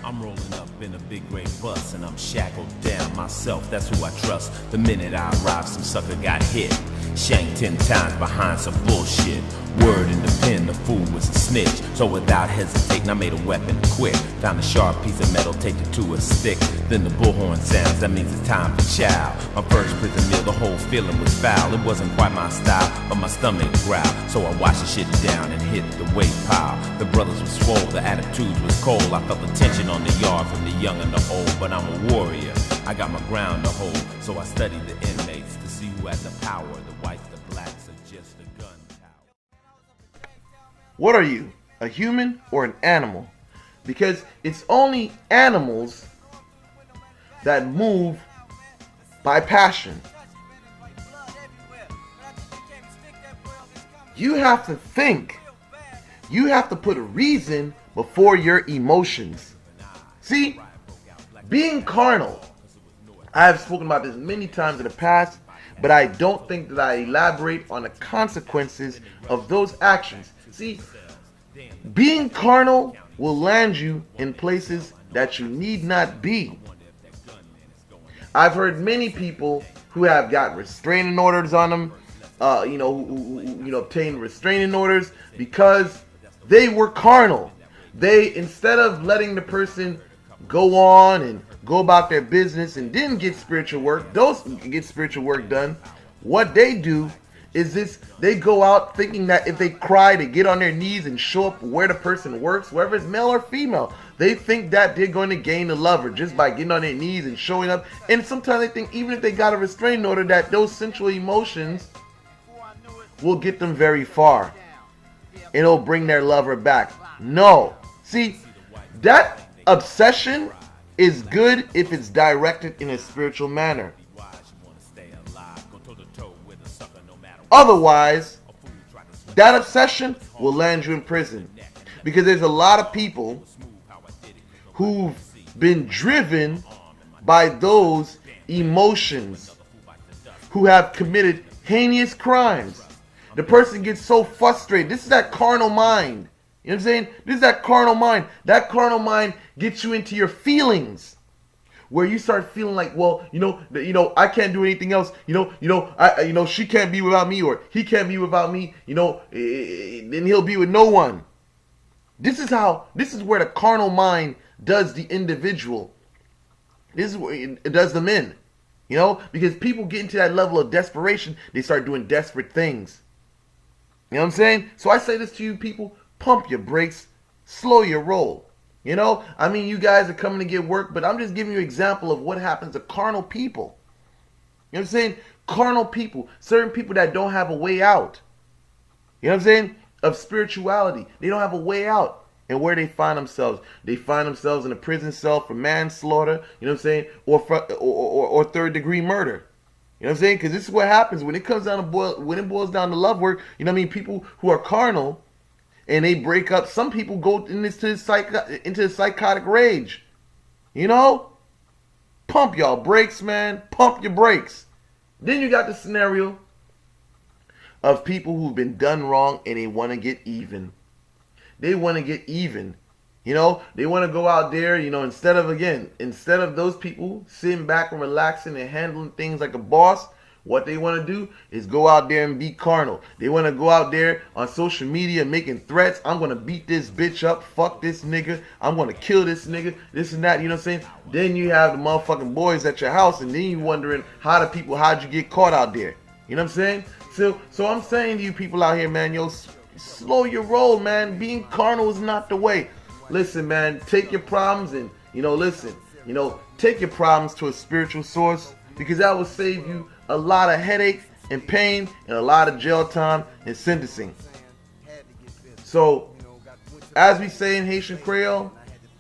I'm rolling up in a big gray bus and I'm shackled down myself, that's who I trust. The minute I arrived, some sucker got hit, shanked 10 times behind some bullshit. Word in the pen, the fool was a snitch. So without hesitating, I made a weapon quick. Found a sharp piece of metal, taped it to a stick. Then the bullhorn sounds, that means it's time for chow. My first prison meal, the whole feeling was foul. It wasn't quite my style, but my stomach growled. So I washed the shit down and hit the weight pile. The brothers were swole, the attitudes was cold. I felt the tension on the yard from the young and the old. But I'm a warrior, I got my ground to hold. So I studied the inmates to see who had the power. The whites, the blacks, or just a gun tower. What are you, a human or an animal? Because it's only animals that move by passion. You have to think. You have to put a reason before your emotions. See, being carnal, I have spoken about this many times in the past, but I don't think that I elaborate on the consequences of those actions. See, being carnal will land you in places that you need not be. I've heard many people who have got restraining orders on them, who obtained restraining orders because they were carnal. They, instead of letting the person go on and go about their business and didn't get spiritual work, get spiritual work done, what they do is this: they go out thinking that if they cry, they get on their knees and show up where the person works, whether it's male or female. They think that they're going to gain the lover just by getting on their knees and showing up. And sometimes they think even if they got a restraining order, that those sensual emotions will get them very far. It'll bring their lover back. No. See, that obsession is good if it's directed in a spiritual manner. Otherwise, that obsession will land you in prison. Because there's a lot of people who've been driven by those emotions, who have committed heinous crimes. The person gets so frustrated. This is that carnal mind. You know what I'm saying? This is that carnal mind. That carnal mind gets you into your feelings, where you start feeling like, well, I can't do anything else. She can't be without me, or he can't be without me. Then he'll be with no one. This is where the carnal mind does the individual. This is where it does them in. Because people get into that level of desperation, they start doing desperate things. You know what I'm saying? So I say this to you people: pump your brakes, slow your roll. You guys are coming to get work, but I'm just giving you an example of what happens to carnal people. You know what I'm saying? Carnal people, certain people that don't have a way out. You know what I'm saying? Of spirituality. They don't have a way out. And where they find themselves? They find themselves in a prison cell for manslaughter, you know what I'm saying? Or third degree murder. You know what I'm saying? Because this is what happens when it comes down to when it boils down to love work. You know what I mean? People who are carnal and they break up. Some people go into psychotic rage. Pump y'all brakes, man. Pump your brakes. Then you got the scenario of people who've been done wrong and they want to get even. They want to get even. They want to go out there, instead of those people sitting back and relaxing and handling things like a boss, what they want to do is go out there and be carnal. They want to go out there on social media making threats. I'm going to beat this bitch up. Fuck this nigga. I'm going to kill this nigga. This and that. You know what I'm saying? Then you have the motherfucking boys at your house, and then you wondering how'd you get caught out there? You know what I'm saying? So I'm saying to you people out here, man, slow your roll, man. Being carnal is not the way. Listen, man, take your problems and, take your problems to a spiritual source, because that will save you a lot of headache and pain and a lot of jail time and sentencing. So, as we say in Haitian Creole,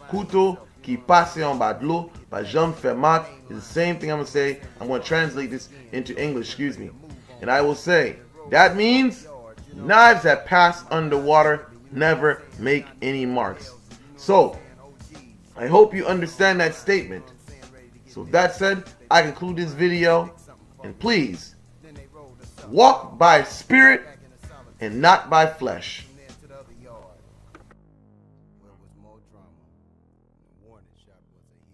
couteau qui passe en bas de l'eau, pas jamais fait mal, is the same thing I'm going to say. I'm going to translate this into English, excuse me. And I will say, that means knives that pass underwater never make any marks. So, I hope you understand that statement. So with that said, I conclude this video. And please, walk by spirit and not by flesh. morning, Shop was a